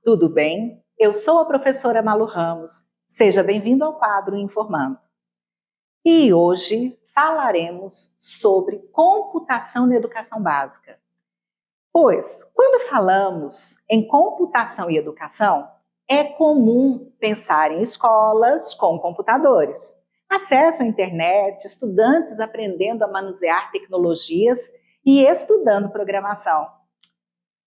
tudo bem? Eu sou a professora Malu Ramos. Seja bem-vindo ao quadro Informando. E hoje falaremos sobre computação na educação básica. Pois, quando falamos em computação e educação, é comum pensar em escolas com computadores, acesso à internet, estudantes aprendendo a manusear tecnologias e estudando programação.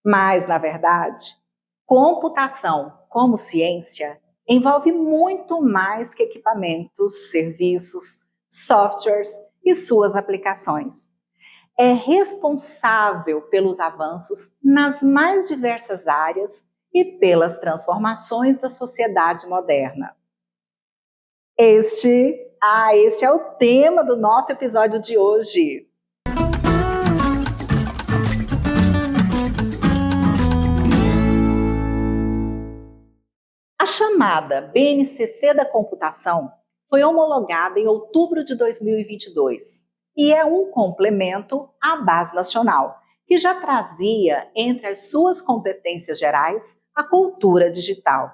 Mas, na verdade, computação como ciência envolve muito mais que equipamentos, serviços, softwares e suas aplicações. É responsável pelos avanços nas mais diversas áreas e pelas transformações da sociedade moderna. Este é o tema do nosso episódio de hoje. A chamada BNCC da computação foi homologada em outubro de 2022 e é um complemento à Base Nacional, que já trazia entre as suas competências gerais a cultura digital.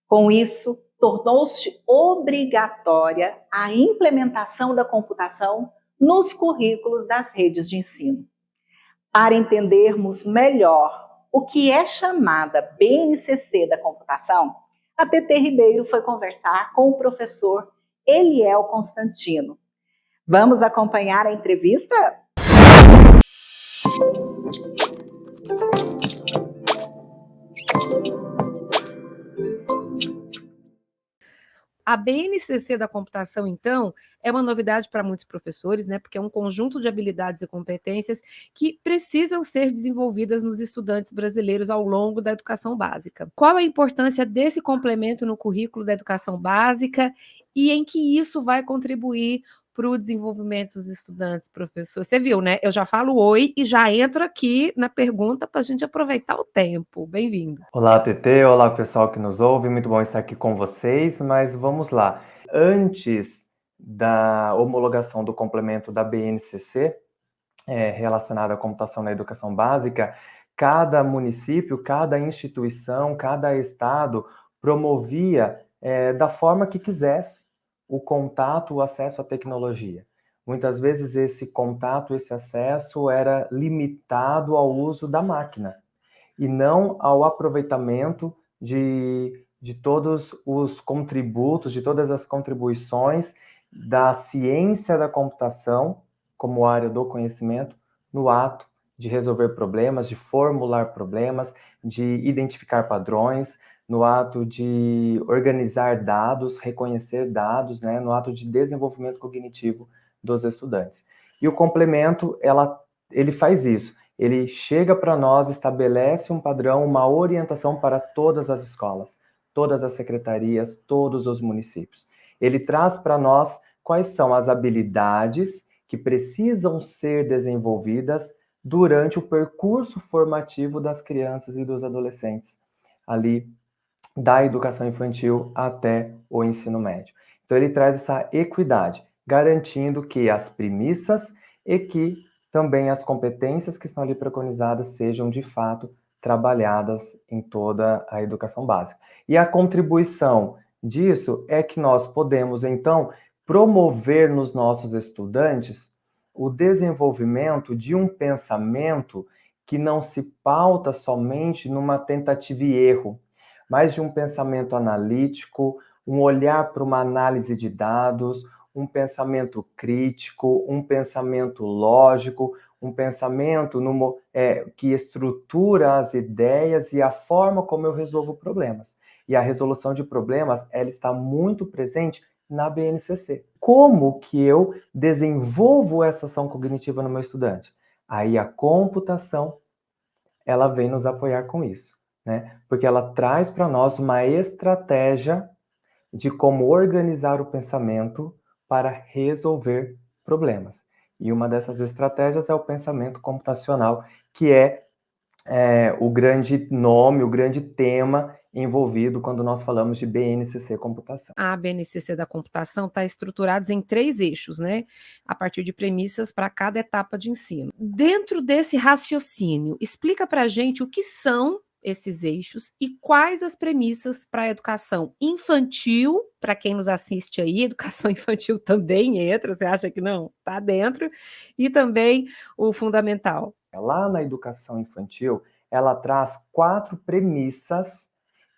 Com isso, tornou-se obrigatória a implementação da computação nos currículos das redes de ensino. Para entendermos melhor o que é chamada BNCC da computação, a TT Ribeiro foi conversar com o professor Eliel Constantino. Vamos acompanhar a entrevista? A BNCC da computação, então, é uma novidade para muitos professores, né? Porque é um conjunto de habilidades e competências que precisam ser desenvolvidas nos estudantes brasileiros ao longo da educação básica. Qual a importância desse complemento no currículo da educação básica e em que isso vai contribuir para o desenvolvimento dos estudantes, professor? Você viu, né? Eu já falo oi e já entro aqui na pergunta para a gente aproveitar o tempo. Bem-vindo. Olá, TT. Olá, pessoal que nos ouve. Muito bom estar aqui com vocês, mas vamos lá. Antes da homologação do complemento da BNCC, relacionado à computação na educação básica, cada município, cada instituição, cada estado promovia da forma que quisesse o contato, o acesso à tecnologia. Muitas vezes esse contato, esse acesso era limitado ao uso da máquina e não ao aproveitamento de todos os contributos, de todas as contribuições da ciência da computação, como área do conhecimento, no ato de resolver problemas, de formular problemas, de identificar padrões, no ato de organizar dados, reconhecer dados, né, no ato de desenvolvimento cognitivo dos estudantes. E o complemento, ele faz isso. Ele chega para nós, estabelece um padrão, uma orientação para todas as escolas, todas as secretarias, todos os municípios. Ele traz para nós quais são as habilidades que precisam ser desenvolvidas durante o percurso formativo das crianças e dos adolescentes, ali da educação infantil até o ensino médio. Então ele traz essa equidade, garantindo que as premissas e que também as competências que estão ali preconizadas sejam, de fato, trabalhadas em toda a educação básica. E a contribuição disso é que nós podemos, então, promover nos nossos estudantes o desenvolvimento de um pensamento que não se pauta somente numa tentativa e erro, mas de um pensamento analítico, um olhar para uma análise de dados, um pensamento crítico, um pensamento lógico, um pensamento que estrutura as ideias e a forma como eu resolvo problemas. E a resolução de problemas, ela está muito presente na BNCC. Como que eu desenvolvo essa ação cognitiva no meu estudante? Aí a computação, ela vem nos apoiar com isso, né? Porque ela traz para nós uma estratégia de como organizar o pensamento para resolver problemas. E uma dessas estratégias é o pensamento computacional, que é o grande nome, o grande tema envolvido quando nós falamos de BNCC computação. A BNCC da computação está estruturada em 3 eixos, né? A partir de premissas para cada etapa de ensino. Dentro desse raciocínio, explica para a gente o que são esses eixos e quais as premissas para a educação infantil, para quem nos assiste aí, educação infantil também entra, você acha que não? Está dentro, e também o fundamental. Lá na educação infantil, ela traz 4 premissas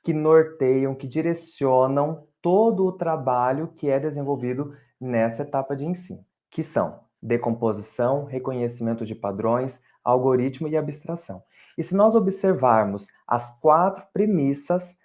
que norteiam, que direcionam todo o trabalho que é desenvolvido nessa etapa de ensino, que são decomposição, reconhecimento de padrões, algoritmo e abstração. E se nós observarmos as 4 premissas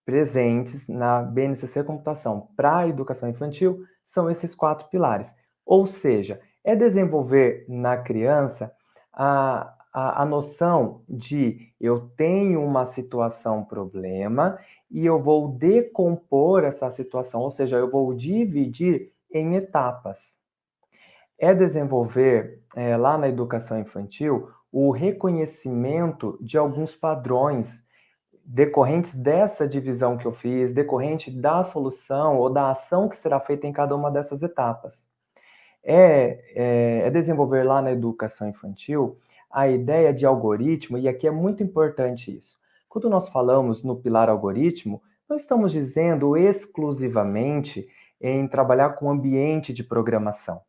presentes na BNCC Computação para a educação infantil, são esses 4 pilares. Ou seja, é desenvolver na criança a noção de eu tenho uma situação problema e eu vou decompor essa situação, ou seja, eu vou dividir em etapas. É desenvolver, lá na educação infantil, o reconhecimento de alguns padrões decorrentes dessa divisão que eu fiz, decorrente da solução ou da ação que será feita em cada uma dessas etapas. É desenvolver lá na educação infantil a ideia de algoritmo, e aqui é muito importante isso. Quando nós falamos no pilar algoritmo, não estamos dizendo exclusivamente em trabalhar com ambiente de programação,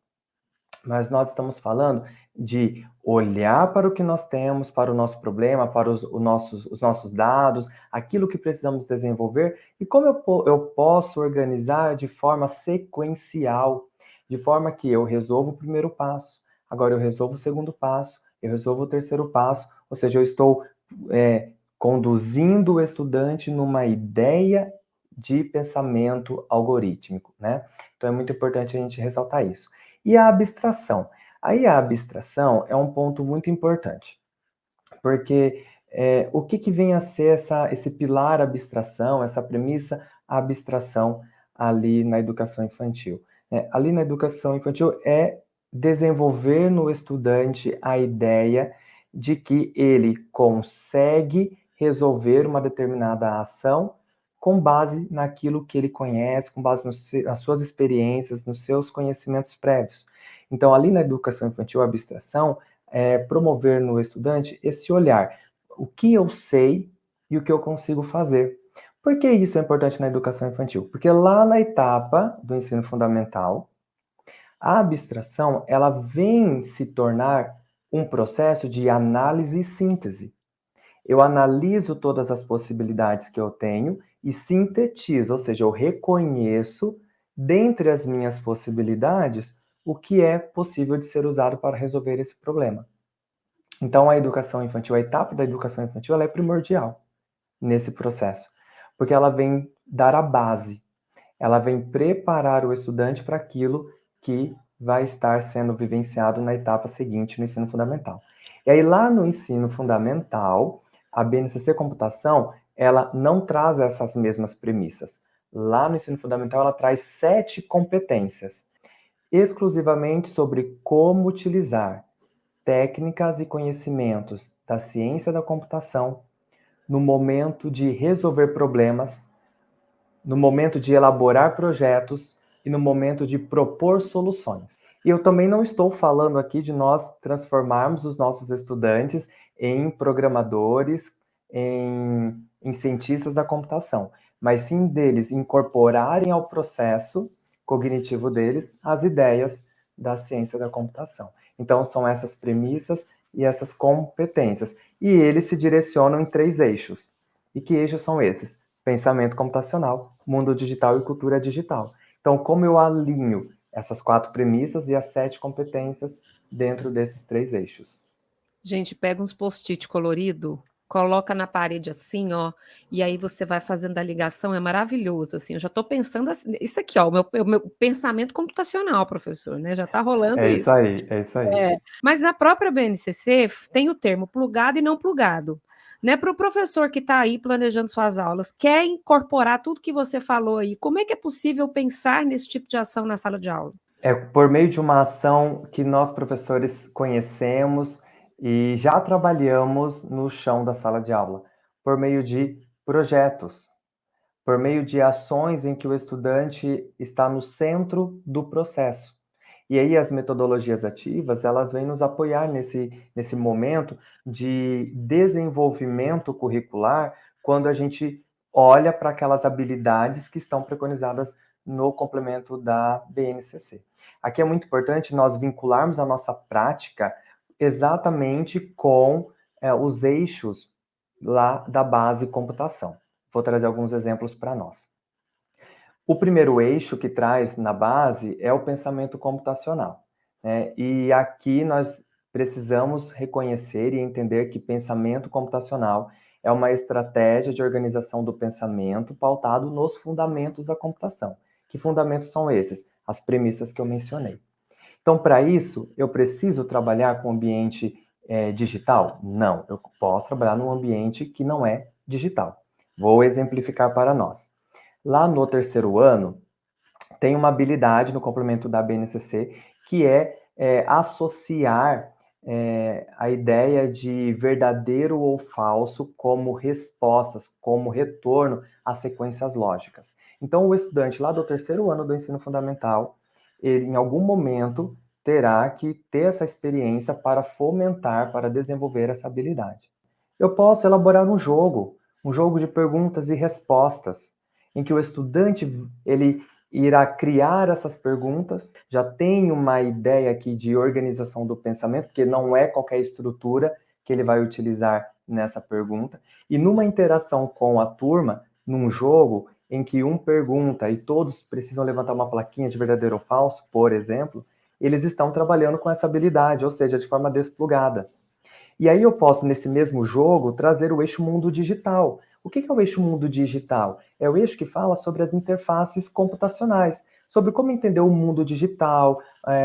mas nós estamos falando de olhar para o que nós temos, para o nosso problema, para os nossos dados, aquilo que precisamos desenvolver e como eu posso organizar de forma sequencial, de forma que eu resolvo o primeiro passo, agora eu resolvo o segundo passo, eu resolvo o terceiro passo, ou seja, eu estou conduzindo o estudante numa ideia de pensamento algorítmico, né? Então é muito importante a gente ressaltar isso. E a abstração. Aí a abstração é um ponto muito importante, porque o que vem a ser esse pilar abstração, essa premissa abstração ali na educação infantil? Ali na educação infantil é desenvolver no estudante a ideia de que ele consegue resolver uma determinada ação com base naquilo que ele conhece, com base nas suas experiências, nos seus conhecimentos prévios. Então, ali na educação infantil, a abstração é promover no estudante esse olhar, o que eu sei e o que eu consigo fazer. Por que isso é importante na educação infantil? Porque lá na etapa do ensino fundamental, a abstração ela vem se tornar um processo de análise e síntese. Eu analiso todas as possibilidades que eu tenho e sintetizo, ou seja, eu reconheço, dentre as minhas possibilidades, o que é possível de ser usado para resolver esse problema. Então, a educação infantil, a etapa da educação infantil, ela é primordial nesse processo, porque ela vem dar a base, ela vem preparar o estudante para aquilo que vai estar sendo vivenciado na etapa seguinte, no ensino fundamental. E aí, lá no ensino fundamental, a BNCC Computação, ela não traz essas mesmas premissas. Lá no ensino fundamental, ela traz 7 competências, exclusivamente sobre como utilizar técnicas e conhecimentos da ciência da computação no momento de resolver problemas, no momento de elaborar projetos e no momento de propor soluções. E eu também não estou falando aqui de nós transformarmos os nossos estudantes em programadores, em cientistas da computação, mas sim deles incorporarem ao processo cognitivo deles as ideias da ciência da computação. Então, são essas premissas e essas competências. E eles se direcionam em 3 eixos. E que eixos são esses? Pensamento computacional, mundo digital e cultura digital. Então, como eu alinho essas 4 premissas e as 7 competências dentro desses 3 eixos? Gente, pega uns post-it colorido, coloca na parede assim, ó, e aí você vai fazendo a ligação, é maravilhoso, assim, eu já estou pensando assim, isso aqui, ó, o meu pensamento computacional, professor, né, já está rolando É isso. isso aí, é isso aí. Mas na própria BNCC tem o termo plugado e não plugado. Né, para o professor que está aí planejando suas aulas, quer incorporar tudo que você falou aí, como é que é possível pensar nesse tipo de ação na sala de aula? É por meio de uma ação que nós, professores, conhecemos e já trabalhamos no chão da sala de aula, por meio de projetos, por meio de ações em que o estudante está no centro do processo. E aí as metodologias ativas, elas vêm nos apoiar nesse momento de desenvolvimento curricular, quando a gente olha para aquelas habilidades que estão preconizadas no complemento da BNCC. Aqui é muito importante nós vincularmos a nossa prática exatamente com os eixos lá da base computação. Vou trazer alguns exemplos para nós. O primeiro eixo que traz na base é o pensamento computacional, né? E aqui nós precisamos reconhecer e entender que pensamento computacional é uma estratégia de organização do pensamento pautado nos fundamentos da computação. Que fundamentos são esses? As premissas que eu mencionei. Então, para isso, eu preciso trabalhar com ambiente digital? Não, eu posso trabalhar num ambiente que não é digital. Vou exemplificar para nós. Lá no terceiro ano, tem uma habilidade no complemento da BNCC que é associar a ideia de verdadeiro ou falso como respostas, como retorno às sequências lógicas. Então, o estudante lá do terceiro ano do ensino fundamental, ele em algum momento terá que ter essa experiência para fomentar, para desenvolver essa habilidade. Eu posso elaborar um jogo de perguntas e respostas, em que o estudante ele irá criar essas perguntas, já tem uma ideia aqui de organização do pensamento, porque não é qualquer estrutura que ele vai utilizar nessa pergunta, e numa interação com a turma, num jogo em que um pergunta e todos precisam levantar uma plaquinha de verdadeiro ou falso, por exemplo, eles estão trabalhando com essa habilidade, ou seja, de forma desplugada. E aí eu posso, nesse mesmo jogo, trazer o eixo mundo digital. O que é o eixo mundo digital? É o eixo que fala sobre as interfaces computacionais, sobre como entender o mundo digital,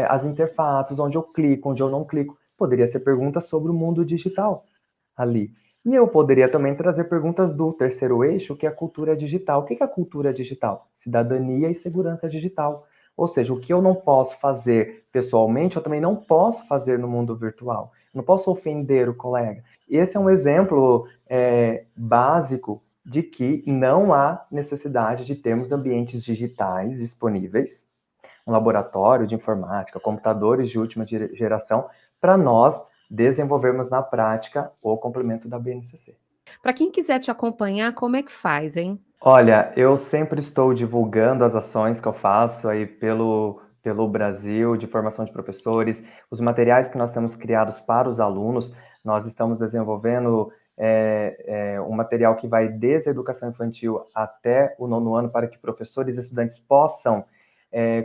as interfaces, onde eu clico, onde eu não clico. Poderia ser perguntas sobre o mundo digital ali. E eu poderia também trazer perguntas do terceiro eixo, que é a cultura digital. O que é a cultura digital? Cidadania e segurança digital. Ou seja, o que eu não posso fazer pessoalmente, eu também não posso fazer no mundo virtual. Eu não posso ofender o colega. Esse é um exemplo básico de que não há necessidade de termos ambientes digitais disponíveis, um laboratório de informática, computadores de última geração, para nós desenvolvermos na prática o complemento da BNCC. Para quem quiser te acompanhar, como é que faz, hein? Olha, eu sempre estou divulgando as ações que eu faço aí pelo Brasil, de formação de professores, os materiais que nós temos criados para os alunos. Nós estamos desenvolvendo um material que vai desde a educação infantil até o 9º ano, para que professores e estudantes possam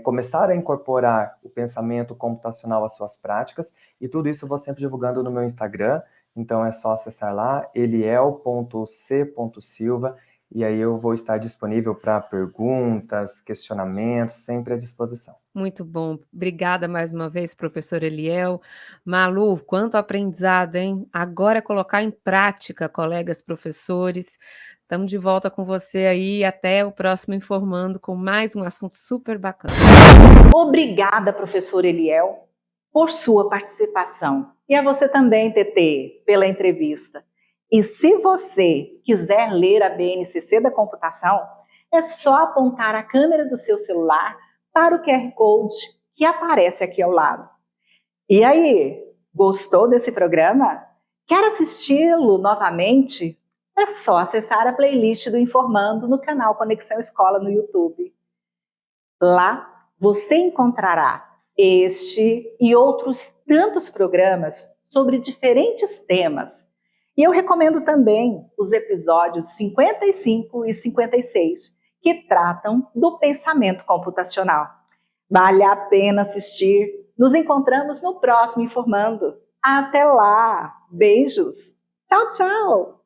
começar a incorporar o pensamento computacional às suas práticas, e tudo isso eu vou sempre divulgando no meu Instagram, então é só acessar lá, eliel.c.silva, e aí eu vou estar disponível para perguntas, questionamentos, sempre à disposição. Muito bom. Obrigada mais uma vez, professor Eliel. Malu, quanto aprendizado, hein? Agora é colocar em prática, colegas professores. Estamos de volta com você aí. Até o próximo Informando com mais um assunto super bacana. Obrigada, professor Eliel, por sua participação. E a você também, TT, pela entrevista. E se você quiser ler a BNCC da computação, é só apontar a câmera do seu celular para o QR Code que aparece aqui ao lado. E aí, gostou desse programa? Quer assisti-lo novamente? É só acessar a playlist do Informando no canal Conexão Escola no YouTube. Lá você encontrará este e outros tantos programas sobre diferentes temas. E eu recomendo também os episódios 55 e 56, que tratam do pensamento computacional. Vale a pena assistir. Nos encontramos no próximo Informando. Até lá! Beijos! Tchau, tchau!